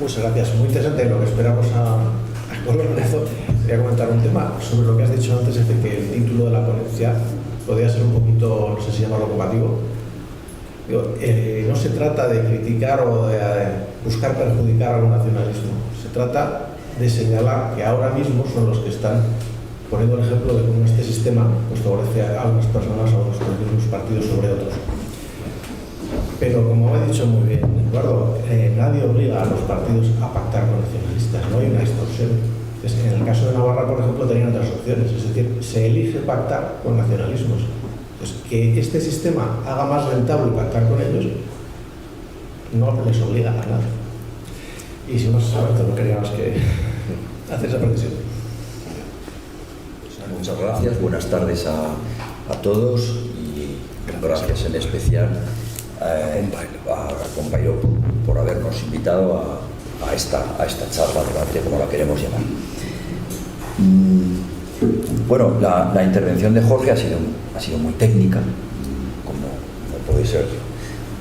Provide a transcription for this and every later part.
Muchas gracias. Muy interesante lo que esperamos a Carlos Lorenzo. Quería comentar un tema sobre lo que has dicho antes, es de que el título de la ponencia podría ser un poquito, no sé si llamarlo combativo. Digo, no se trata de criticar o de buscar perjudicar al nacionalismo. Se trata de señalar que ahora mismo son los que están poniendo el ejemplo de cómo este sistema pues, favorece a unas personas, a unos partidos sobre otros. Pero como he dicho muy bien Eduardo, nadie obliga a los partidos a pactar con nacionalistas, no hay una extorsión. En el caso de Navarra, por ejemplo, tenían otras opciones, es decir, se elige pactar con nacionalismos. Entonces, que este sistema haga más rentable pactar con ellos, no les obliga a nada. Y si no se sabe, no queríamos que hacer esa precisión. Muchas gracias, buenas tardes a todos y gracias en especial a compañero por habernos invitado a esta charla, debate, como la queremos llamar. Bueno, la intervención de Jorge ha sido muy técnica, como no puede ser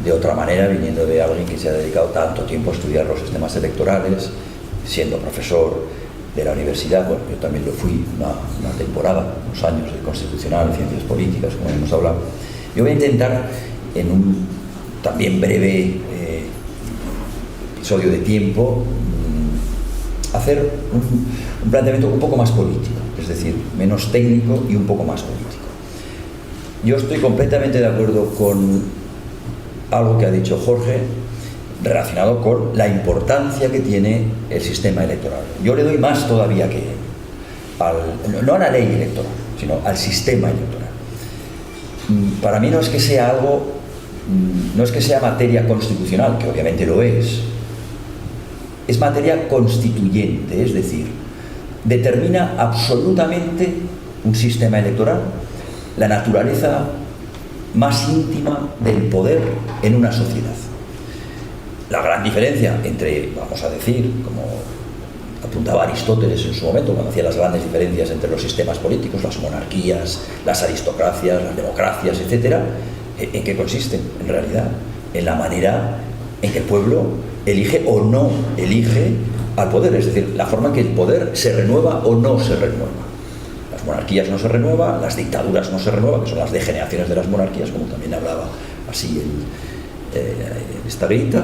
de otra manera, viniendo de alguien que se ha dedicado tanto tiempo a estudiar los sistemas electorales, siendo profesor de la universidad. Bueno, yo también lo fui una temporada, unos años de constitucional, ciencias políticas, como hemos hablado. Yo voy a intentar, en un también breve episodio de tiempo, hacer un planteamiento un poco más político, es decir, menos técnico y un poco más político. Yo estoy completamente de acuerdo con algo que ha dicho Jorge relacionado con la importancia que tiene el sistema electoral. Yo le doy más todavía que no a la ley electoral, sino al sistema electoral. Para mí no es que sea materia constitucional, que obviamente lo es materia constituyente, es decir, determina absolutamente un sistema electoral, la naturaleza más íntima del poder en una sociedad. La gran diferencia entre, vamos a decir, como apuntaba Aristóteles en su momento, cuando hacía las grandes diferencias entre los sistemas políticos, las monarquías, las aristocracias, las democracias, etc., ¿en qué consisten, en realidad? En la manera en que el pueblo elige o no elige al poder, es decir, la forma en que el poder se renueva o no se renueva. Las monarquías no se renuevan, las dictaduras no se renuevan, que son las degeneraciones de las monarquías, como también hablaba así en esta grita.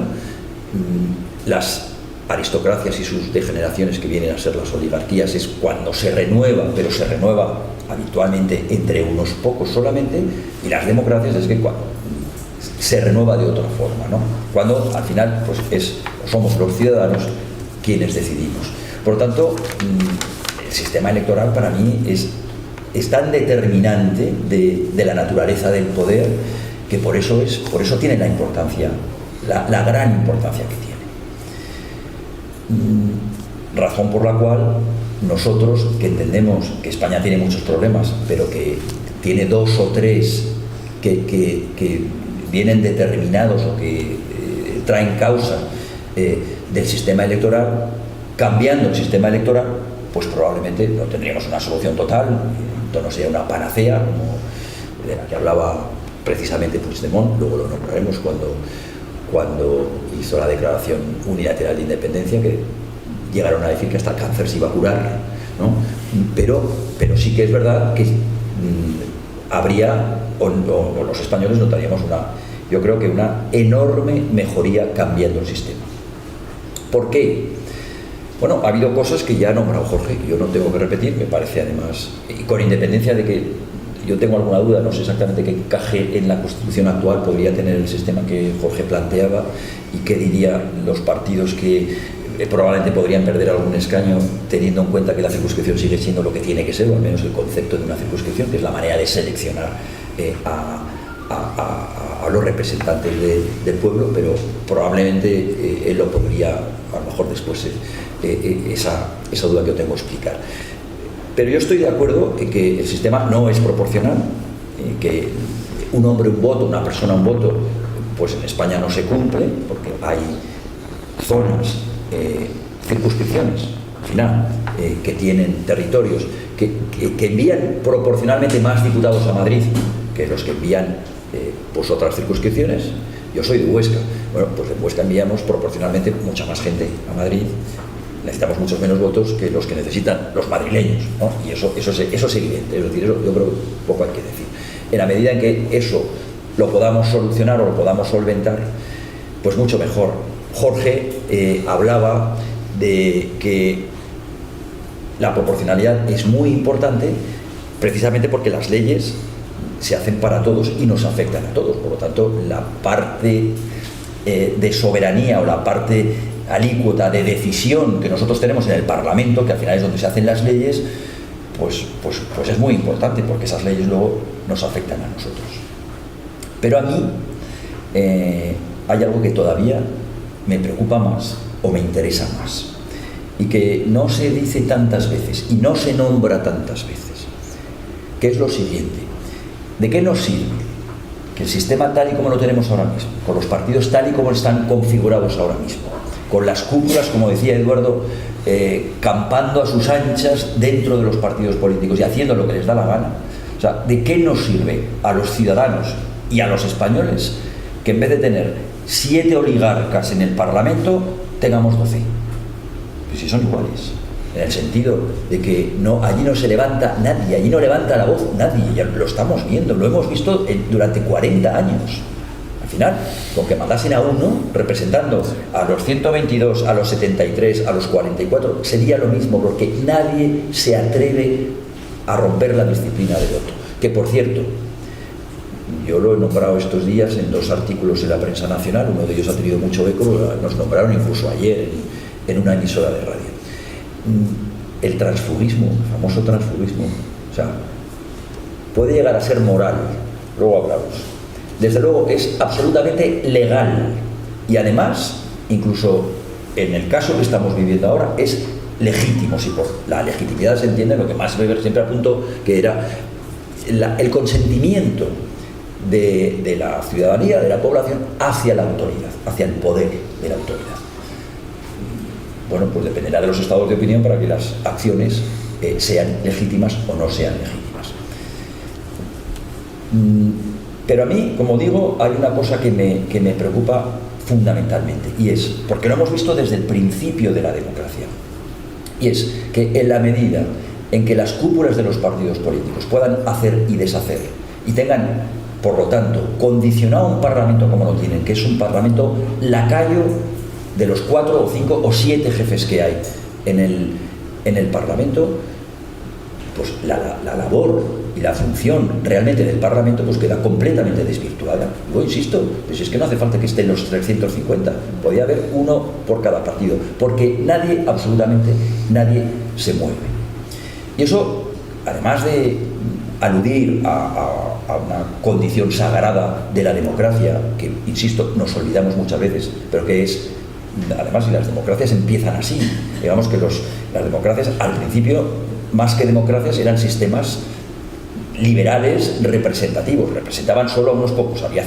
Las aristocracias y sus degeneraciones, que vienen a ser las oligarquías, es cuando se renueva, pero se renueva habitualmente entre unos pocos solamente, y las democracias es que cuando se renueva de otra forma, ¿no? Cuando al final pues somos los ciudadanos quienes decidimos. Por lo tanto, el sistema electoral para mí es tan determinante de la naturaleza del poder, que por eso tiene la importancia, la gran importancia que tiene. Razón por la cual nosotros, que entendemos que España tiene muchos problemas, pero que tiene dos o tres que vienen determinados o que traen causa del sistema electoral, cambiando el sistema electoral, pues probablemente no tendríamos una solución total, no sería una panacea, como de la que hablaba precisamente Puigdemont. Luego lo nombraremos cuando hizo la declaración unilateral de independencia, que llegaron a decir que hasta el cáncer se iba a curar, ¿no? Pero sí que es verdad que habría, o los españoles notaríamos yo creo que una enorme mejoría cambiando el sistema. ¿Por qué? Bueno, ha habido cosas que ya ha nombrado Jorge, que yo no tengo que repetir, me parece además, y con independencia de que yo tengo alguna duda, no sé exactamente qué encaje en la Constitución actual podría tener el sistema que Jorge planteaba y qué dirían los partidos que probablemente podrían perder algún escaño, teniendo en cuenta que la circunscripción sigue siendo lo que tiene que ser, o al menos el concepto de una circunscripción, que es la manera de seleccionar a los representantes del pueblo, pero probablemente él lo podría, a lo mejor después, esa duda que yo tengo explicar. Pero yo estoy de acuerdo en que el sistema no es proporcional, que un hombre un voto, una persona un voto, pues en España no se cumple, porque hay zonas, circunscripciones, al final, que tienen territorios que envían proporcionalmente más diputados a Madrid que los que envían pues otras circunscripciones, Yo soy de Huesca. Bueno, pues en Huesca enviamos proporcionalmente mucha más gente a Madrid. Necesitamos muchos menos votos que los que necesitan los madrileños, ¿no? Y eso es evidente. Es decir, eso yo creo que poco hay que decir. En la medida en que eso lo podamos solucionar o lo podamos solventar, pues mucho mejor. Jorge hablaba de que la proporcionalidad es muy importante precisamente porque las leyes se hacen para todos y nos afectan a todos. Por lo tanto, la parte de soberanía o la parte alícuota de decisión que nosotros tenemos en el Parlamento, que al final es donde se hacen las leyes, pues es muy importante, porque esas leyes luego nos afectan a nosotros. Pero a mí hay algo que todavía me preocupa más o me interesa más, y que no se dice tantas veces y no se nombra tantas veces, que es lo siguiente: ¿de qué nos sirve que el sistema tal y como lo tenemos ahora mismo, con los partidos tal y como están configurados ahora mismo, con las cúpulas, como decía Eduardo, campando a sus anchas dentro de los partidos políticos y haciendo lo que les da la gana? O sea, ¿de qué nos sirve a los ciudadanos y a los españoles que en vez de tener 7 oligarcas en el Parlamento, tengamos 12? Pues si son iguales, en el sentido de que allí no se levanta nadie, allí no levanta la voz nadie, ya lo estamos viendo, lo hemos visto durante 40 años. Al final, con que mandasen a uno representando a los 122, a los 73, a los 44, sería lo mismo, porque nadie se atreve a romper la disciplina del voto. Que, por cierto, yo lo he nombrado estos días en 2 artículos en la prensa nacional, uno de ellos ha tenido mucho eco, nos nombraron incluso ayer en una emisora de radio. El transfugismo, el famoso transfugismo, o sea, puede llegar a ser moral, luego hablamos. Desde luego es absolutamente legal y además, incluso en el caso que estamos viviendo ahora, es legítimo. Si por la legitimidad se entiende lo que más Weber siempre apuntó, que era el consentimiento de la ciudadanía, de la población, hacia la autoridad, hacia el poder de la autoridad. Bueno, pues dependerá de los estados de opinión para que las acciones sean legítimas o no sean legítimas. Pero a mí, como digo, hay una cosa que me preocupa fundamentalmente, y es, porque lo hemos visto desde el principio de la democracia, y es que en la medida en que las cúpulas de los partidos políticos puedan hacer y deshacer, y tengan, por lo tanto, condicionado un parlamento como lo tienen, que es un parlamento lacayo de los 4 o 5 o 7 jefes que hay en el parlamento, pues la labor y la función realmente del Parlamento pues queda completamente desvirtuada. Yo insisto, pues es que no hace falta que estén los 350, podría haber uno por cada partido, porque nadie, absolutamente nadie, se mueve. Y eso, además de aludir a una condición sagrada de la democracia, que, insisto, nos olvidamos muchas veces, pero que es, además, y las democracias empiezan así, digamos que las democracias al principio, más que democracias, eran sistemas liberales representativos, representaban solo a unos pocos, había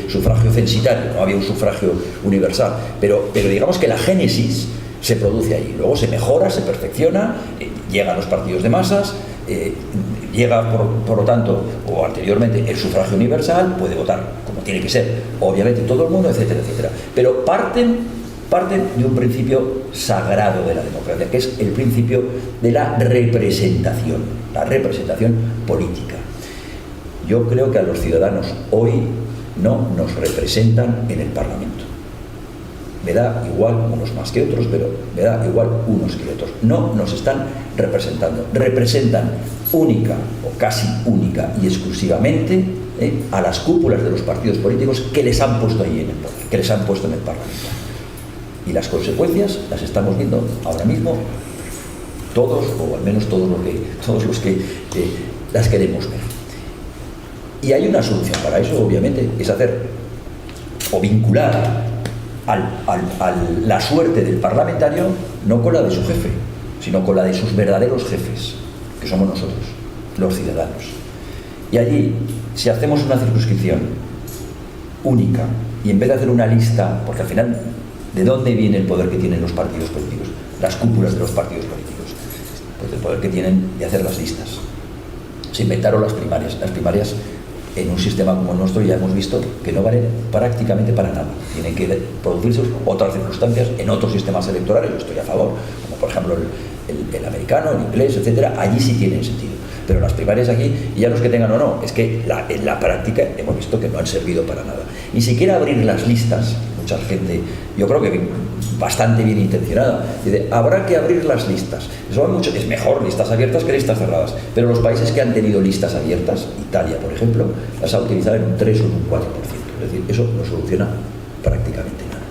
sufragio censitario, no había un sufragio universal, pero digamos que la génesis se produce ahí, luego se mejora, se perfecciona, llegan los partidos de masas, llega por lo tanto, o anteriormente, el sufragio universal, puede votar como tiene que ser, obviamente todo el mundo, etcétera, etcétera, pero parten de un principio sagrado de la democracia, que es el principio de la representación política. Yo creo que a los ciudadanos hoy no nos representan en el Parlamento. Me da igual unos más que otros, pero me da igual unos que otros. No nos están representando. Representan única o casi única y exclusivamente a las cúpulas de los partidos políticos que les han puesto ahí en el poder, que les han puesto en el Parlamento. Y las consecuencias las estamos viendo ahora mismo todos, o al menos todos los que las queremos ver. Y hay una solución para eso, obviamente, es hacer o vincular la suerte del parlamentario no con la de su jefe, sino con la de sus verdaderos jefes, que somos nosotros, los ciudadanos. Y allí, si hacemos una circunscripción única, y en vez de hacer una lista, porque al final, ¿de dónde viene el poder que tienen los partidos políticos? Las cúpulas de los partidos políticos. Pues el poder que tienen de hacer las listas. Se inventaron las primarias. Las primarias en un sistema como el nuestro ya hemos visto que no vale prácticamente para nada. Tienen que producirse otras circunstancias en otros sistemas electorales. Yo estoy a favor, como por ejemplo el americano, el inglés, etcétera. Allí sí tienen sentido. Pero las primarias aquí, y ya los que tengan o no, es que en la práctica hemos visto que no han servido para nada. Ni siquiera abrir las listas. Mucha gente, yo creo que bastante bien intencionada, dice, habrá que abrir las listas. Eso es mejor listas abiertas que listas cerradas. Pero los países que han tenido listas abiertas, Italia, por ejemplo, las ha utilizado en un 3 o en un 4%. Es decir, eso no soluciona prácticamente nada.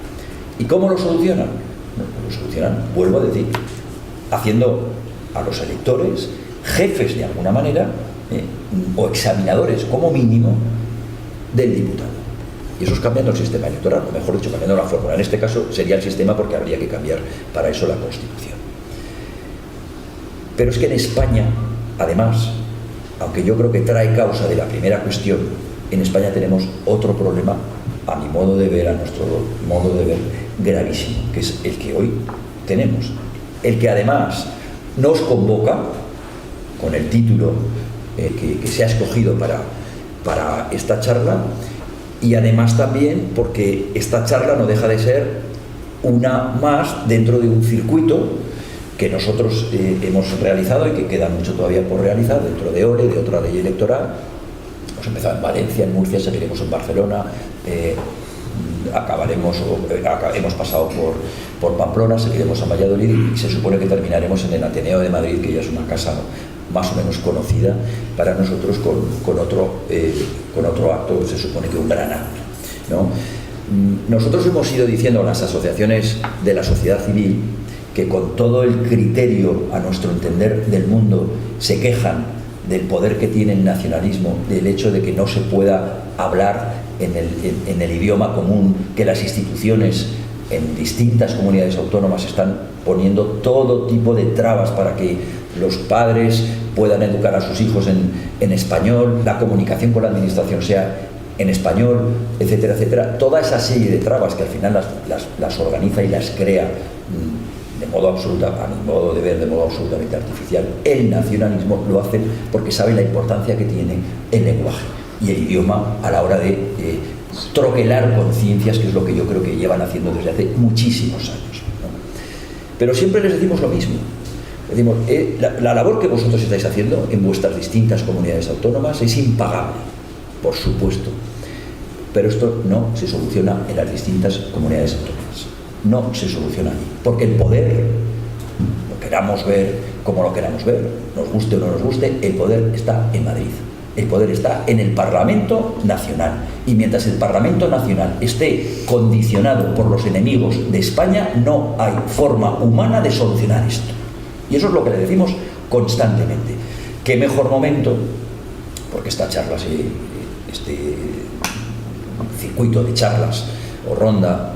¿Y cómo lo solucionan? Lo solucionan, vuelvo a decir, haciendo a los electores jefes de alguna manera, o examinadores como mínimo del diputado. Y eso es cambiando el sistema electoral, o mejor dicho, cambiando la fórmula. En este caso sería el sistema, porque habría que cambiar para eso la Constitución. Pero es que en España, además, aunque yo creo que trae causa de la primera cuestión, en España tenemos otro problema, a mi modo de ver, a nuestro modo de ver, gravísimo, que es el que hoy tenemos. El que además nos convoca con el título que se ha escogido para esta charla, y además también porque esta charla no deja de ser una más dentro de un circuito que nosotros hemos realizado y que queda mucho todavía por realizar dentro de OLE, de otra ley electoral. Hemos empezado en Valencia, en Murcia, seguiremos en Barcelona, hemos pasado por Pamplona, seguiremos en Valladolid y se supone que terminaremos en el Ateneo de Madrid, que ya es una casa más o menos conocida para nosotros, con otro acto, se supone que un gran acto, ¿no? Nosotros hemos ido diciendo a las asociaciones de la sociedad civil que con todo el criterio, a nuestro entender, del mundo, se quejan del poder que tiene el nacionalismo, del hecho de que no se pueda hablar en el idioma común, que las instituciones en distintas comunidades autónomas están poniendo todo tipo de trabas para que los padres puedan educar a sus hijos en español, la comunicación con la administración sea en español, etcétera, etcétera. Toda esa serie de trabas que al final las organiza y las crea de modo absoluta, a mi modo de ver, de modo absolutamente artificial, el nacionalismo lo hacen porque sabe la importancia que tiene el lenguaje y el idioma a la hora de troquelar conciencias, que es lo que yo creo que llevan haciendo desde hace muchísimos años, ¿no? Pero siempre les decimos lo mismo. Decimos, la labor que vosotros estáis haciendo en vuestras distintas comunidades autónomas es impagable, por supuesto, pero esto no se soluciona en las distintas comunidades autónomas. No se soluciona allí, porque el poder, lo queramos ver como lo queramos ver, nos guste o no nos guste, el poder está en Madrid. El poder está en el Parlamento Nacional. Y mientras el Parlamento Nacional esté condicionado por los enemigos de España, no hay forma humana de solucionar esto. Y eso es lo que le decimos constantemente. ¿Qué mejor momento? Porque esta charla, este circuito de charlas o ronda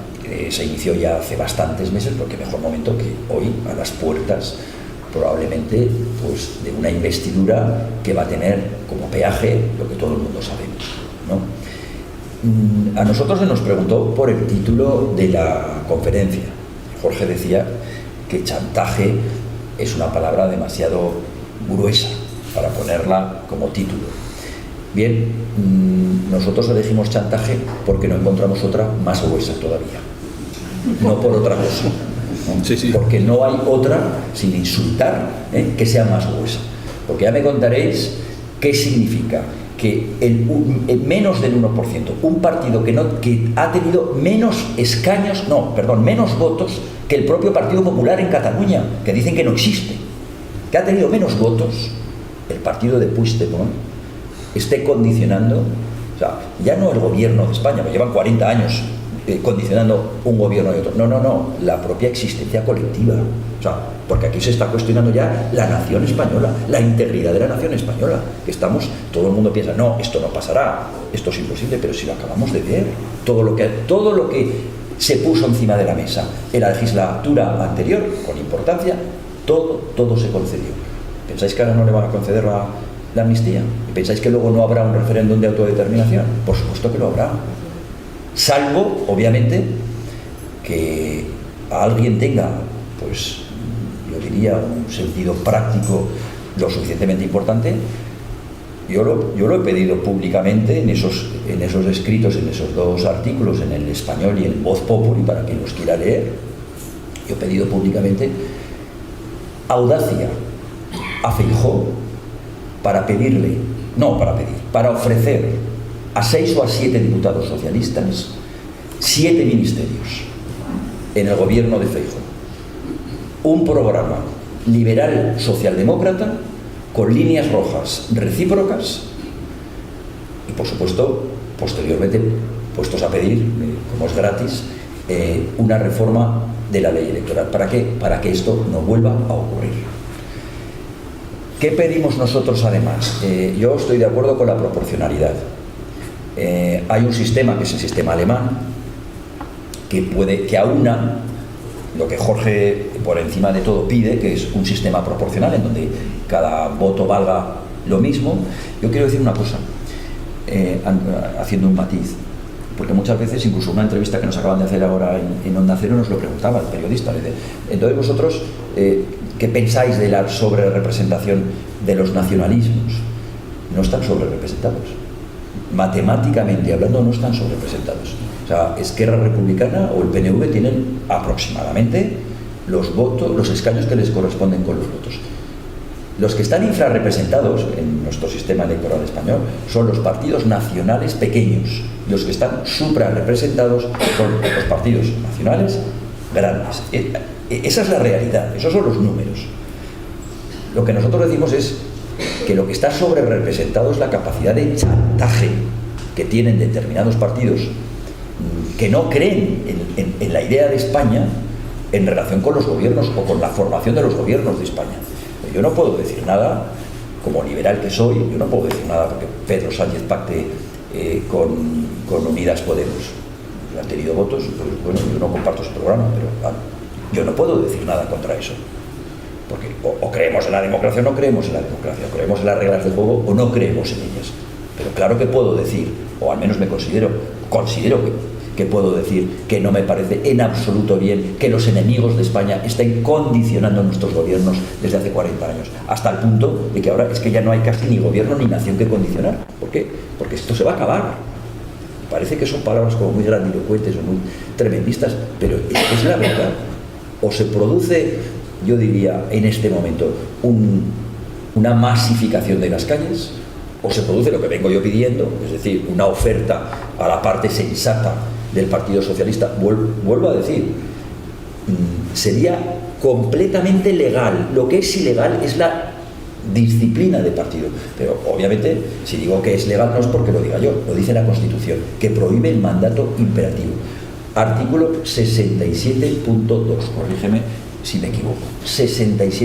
se inició ya hace bastantes meses, pero qué mejor momento que hoy, a las puertas probablemente pues de una investidura que va a tener como peaje lo que todo el mundo sabemos, ¿no? A nosotros se nos preguntó por el título de la conferencia. Jorge decía que chantaje es una palabra demasiado gruesa para ponerla como título. Bien, nosotros elegimos chantaje porque no encontramos otra más gruesa todavía, no por otra cosa, ¿no? Sí. Porque no hay otra, sin insultar, que sea más gruesa. Porque ya me contaréis qué significa que menos del 1%, un partido que ha tenido menos menos votos que el propio Partido Popular en Cataluña, que dicen que no existe, que ha tenido menos votos, el partido de Puigdemont, esté condicionando, o sea, ya no el gobierno de España, que llevan 40 años condicionando un gobierno y otro, no, la propia existencia colectiva, o sea, porque aquí se está cuestionando ya la nación española, la integridad de la nación española, que todo el mundo piensa, no, esto no pasará, esto es imposible, pero si lo acabamos de ver, todo lo que se puso encima de la mesa en la legislatura anterior, con importancia, todo se concedió. ¿Pensáis que ahora no le van a conceder la amnistía? ¿Y pensáis que luego no habrá un referéndum de autodeterminación? Por supuesto que lo habrá. Salvo, obviamente, que alguien tenga, pues, yo diría, un sentido práctico lo suficientemente importante yo lo he pedido públicamente en esos escritos, en esos 2 artículos, en el Español y en Voz Populi, para quien los quiera leer. Yo he pedido públicamente audacia a Feijóo para ofrecer a 6 o a 7 diputados socialistas 7 ministerios en el gobierno de Feijóo. Un programa liberal socialdemócrata con líneas rojas recíprocas y, por supuesto, posteriormente puestos a pedir, como es gratis, una reforma de la ley electoral. ¿Para qué? Para que esto no vuelva a ocurrir. ¿Qué pedimos nosotros además? Yo estoy de acuerdo con la proporcionalidad. Hay un sistema, que es el sistema alemán, que aúna lo que Jorge por encima de todo pide, que es un sistema proporcional en donde cada voto valga lo mismo. Yo quiero decir una cosa, haciendo un matiz, porque muchas veces, incluso una entrevista que nos acaban de hacer ahora en Onda Cero, nos lo preguntaba el periodista. Entonces vosotros, ¿qué pensáis de la sobrerepresentación de los nacionalismos? No están sobrerepresentados. Matemáticamente hablando, no están sobrerepresentados. O sea, Esquerra Republicana o el PNV tienen aproximadamente los escaños que les corresponden con los votos. Los que están infrarrepresentados en nuestro sistema electoral español son los partidos nacionales pequeños. Los que están suprarrepresentados son los partidos nacionales grandes. Esa es la realidad, esos son los números. Lo que nosotros decimos es que lo que está sobrerepresentado es la capacidad de chantaje que tienen determinados partidos que no creen en la idea de España en relación con los gobiernos o con la formación de los gobiernos de España. Yo no puedo decir nada, como liberal que soy, yo no puedo decir nada porque Pedro Sánchez pacte con Unidas Podemos. Han tenido votos, pues bueno, yo no comparto su programa, pero yo no puedo decir nada contra eso. Porque o creemos en la democracia o no creemos en la democracia, o creemos en las reglas del juego o no creemos en ellas. Pero claro que puedo decir, o al menos me considero que puedo decir que no me parece en absoluto bien que los enemigos de España estén condicionando nuestros gobiernos desde hace 40 años, hasta el punto de que ahora es que ya no hay casi ni gobierno ni nación que condicionar. ¿Por qué? Porque esto se va a acabar. Parece que son palabras como muy grandilocuentes o muy tremendistas, pero es la verdad. O se produce, yo diría, en este momento, una masificación de las calles, o se produce lo que vengo yo pidiendo, es decir, una oferta a la parte sensata del Partido Socialista. Vuelvo a decir, sería completamente legal. Lo que es ilegal es la disciplina de partido. Pero obviamente, si digo que es legal, no es porque lo diga yo, lo dice la Constitución, que prohíbe el mandato imperativo. Artículo 67.2, corrígeme si me equivoco, 67.2.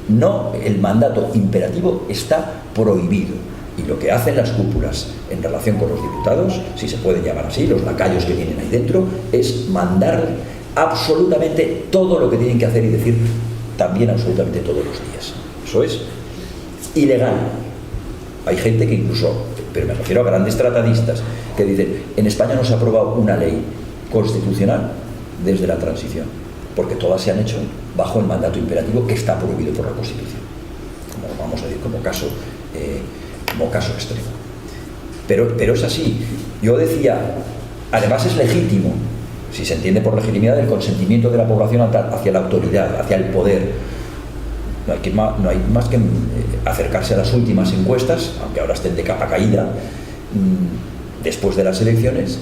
No, el mandato imperativo está prohibido. Y lo que hacen las cúpulas en relación con los diputados, si se pueden llamar así, los lacayos que tienen ahí dentro, es mandar absolutamente todo lo que tienen que hacer y decir también absolutamente todos los días. Eso es ilegal. Hay gente que incluso, pero me refiero a grandes tratadistas, que dicen, en España no se ha aprobado una ley constitucional desde la transición, porque todas se han hecho bajo el mandato imperativo que está prohibido por la Constitución, como vamos a decir, como caso extremo. Pero es así. Yo decía, además es legítimo, si se entiende por legitimidad, el consentimiento de la población hacia la autoridad, hacia el poder. No hay más que acercarse a las últimas encuestas, aunque ahora estén de capa caída, después de las elecciones,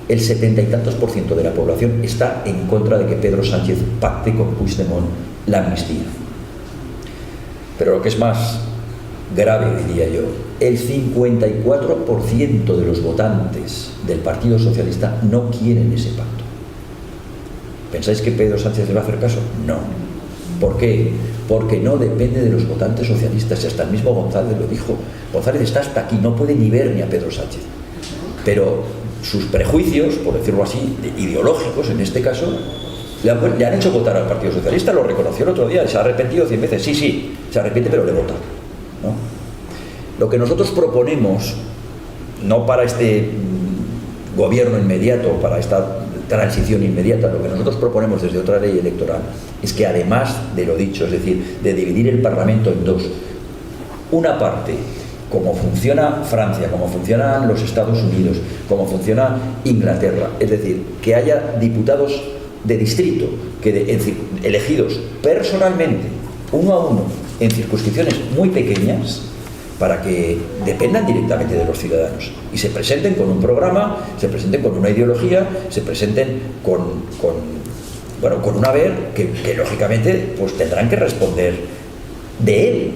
el 70 y tantos % de la población está en contra de que Pedro Sánchez pacte con Puigdemont la amnistía. Pero lo que es más grave, diría yo, el 54% de los votantes del Partido Socialista no quieren ese pacto. ¿Pensáis que Pedro Sánchez le va a hacer caso? No. ¿Por qué? Porque no depende de los votantes socialistas, y hasta el mismo González lo dijo. González está hasta aquí, no puede ni ver ni a Pedro Sánchez. Pero sus prejuicios, por decirlo así, ideológicos en este caso, le han hecho votar al Partido Socialista. Lo reconoció el otro día, se ha arrepentido 100 veces. Sí, se arrepiente, pero le vota, ¿no? Lo que nosotros proponemos, no para este gobierno inmediato, para esta transición inmediata, lo que nosotros proponemos desde otra ley electoral es que, además de lo dicho, es decir, de dividir el Parlamento en dos, una parte cómo funciona Francia, cómo funcionan los Estados Unidos, cómo funciona Inglaterra. Es decir, que haya diputados de distrito elegidos personalmente, uno a uno, en circunscripciones muy pequeñas, para que dependan directamente de los ciudadanos y se presenten con un programa, se presenten con una ideología, se presenten con un haber que lógicamente pues tendrán que responder de él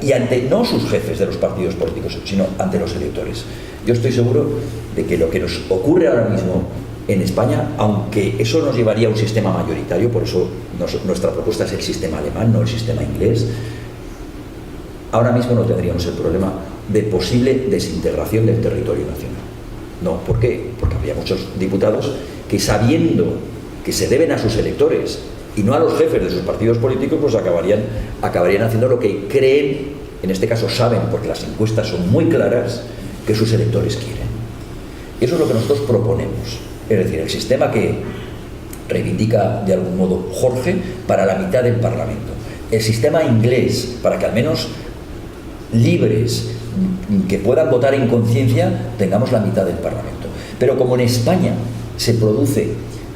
y ante no sus jefes de los partidos políticos, sino ante los electores. Yo estoy seguro de que lo que nos ocurre ahora mismo en España, aunque eso nos llevaría a un sistema mayoritario, por eso nuestra propuesta es el sistema alemán, no el sistema inglés, ahora mismo no tendríamos el problema de posible desintegración del territorio nacional. No, ¿por qué? Porque habría muchos diputados que, sabiendo que se deben a sus electores y no a los jefes de sus partidos políticos, pues acabarían haciendo lo que creen, en este caso saben, porque las encuestas son muy claras, que sus electores quieren. Eso es lo que nosotros proponemos. Es decir, el sistema que reivindica de algún modo Jorge para la mitad del Parlamento. El sistema inglés, para que al menos libres, que puedan votar en conciencia, tengamos la mitad del Parlamento. Pero como en España se produce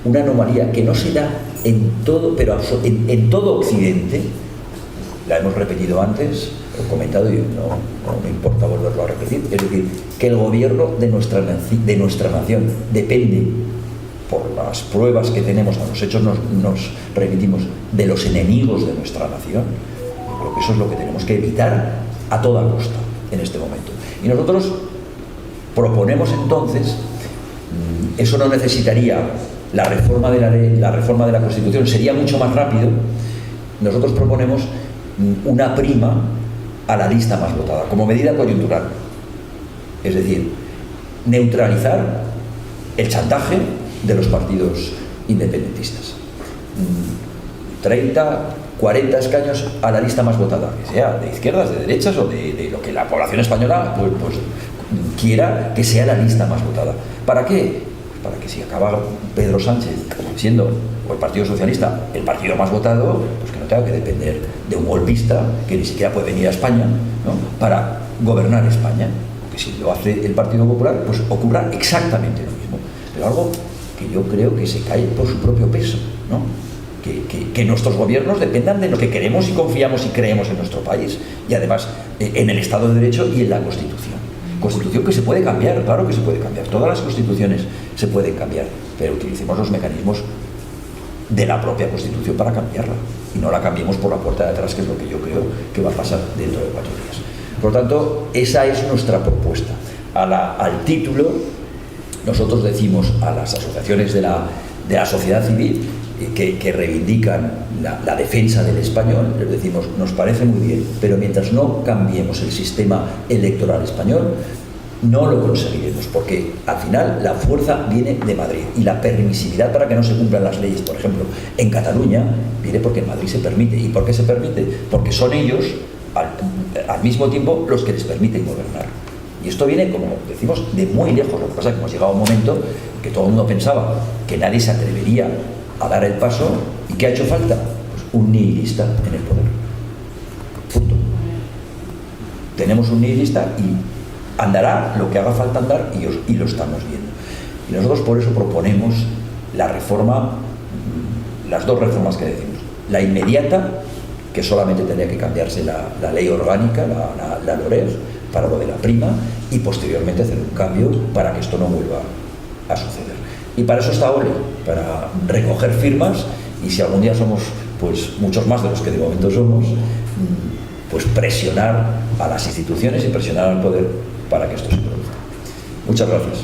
una anomalía que no se da en todo, pero en todo Occidente, la hemos repetido antes, lo he comentado y no me importa volverlo a repetir, es decir, que el gobierno de nuestra nación depende, por las pruebas que tenemos, a los hechos nos remitimos, de los enemigos de nuestra nación. Yo creo que eso es lo que tenemos que evitar a toda costa en este momento. Y nosotros proponemos entonces, eso no necesitaría la reforma de la ley, la reforma de la Constitución, sería mucho más rápido. Nosotros proponemos una prima a la lista más votada, como medida coyuntural. Es decir, neutralizar el chantaje de los partidos independentistas. 30, 40 escaños a la lista más votada, que sea de izquierdas, de derechas o de lo que la población española pues quiera que sea la lista más votada. ¿Para qué? Para que si acaba Pedro Sánchez siendo, o el Partido Socialista, el partido más votado, pues que no tenga que depender de un golpista que ni siquiera puede venir a España, ¿no?, para gobernar España. Porque si lo hace el Partido Popular, pues ocurra exactamente lo mismo. Pero algo que yo creo que se cae por su propio peso, ¿no? Que nuestros gobiernos dependan de lo que queremos y confiamos y creemos en nuestro país, y además en el Estado de Derecho y en la Constitución. Constitución que se puede cambiar, claro que se puede cambiar, todas las constituciones se pueden cambiar, pero utilicemos los mecanismos de la propia Constitución para cambiarla y no la cambiemos por la puerta de atrás, que es lo que yo creo que va a pasar dentro de 4 días. Por lo tanto, esa es nuestra propuesta. Al título, nosotros decimos a las asociaciones de la sociedad civil que reivindican la defensa del español, les decimos, nos parece muy bien, pero mientras no cambiemos el sistema electoral español, no lo conseguiremos, porque al final la fuerza viene de Madrid y la permisividad para que no se cumplan las leyes, por ejemplo, en Cataluña, viene porque en Madrid se permite. ¿Y por qué se permite? Porque son ellos, al mismo tiempo, los que les permiten gobernar. Y esto viene, como decimos, de muy lejos. Lo que pasa es que hemos llegado a un momento que todo el mundo pensaba que nadie se atrevería a dar el paso. ¿Y qué ha hecho falta? Pues un nihilista en el poder. Punto. Tenemos un nihilista y andará lo que haga falta andar y lo estamos viendo. Y nosotros por eso proponemos la reforma, las 2 reformas que decimos. La inmediata, que solamente tendría que cambiarse la ley orgánica, la LOREG, para lo de la prima, y posteriormente hacer un cambio para que esto no vuelva a suceder. Y para eso está OLE, para recoger firmas, y si algún día somos pues muchos más de los que de momento somos, pues presionar a las instituciones y presionar al poder para que esto se produzca. Muchas gracias.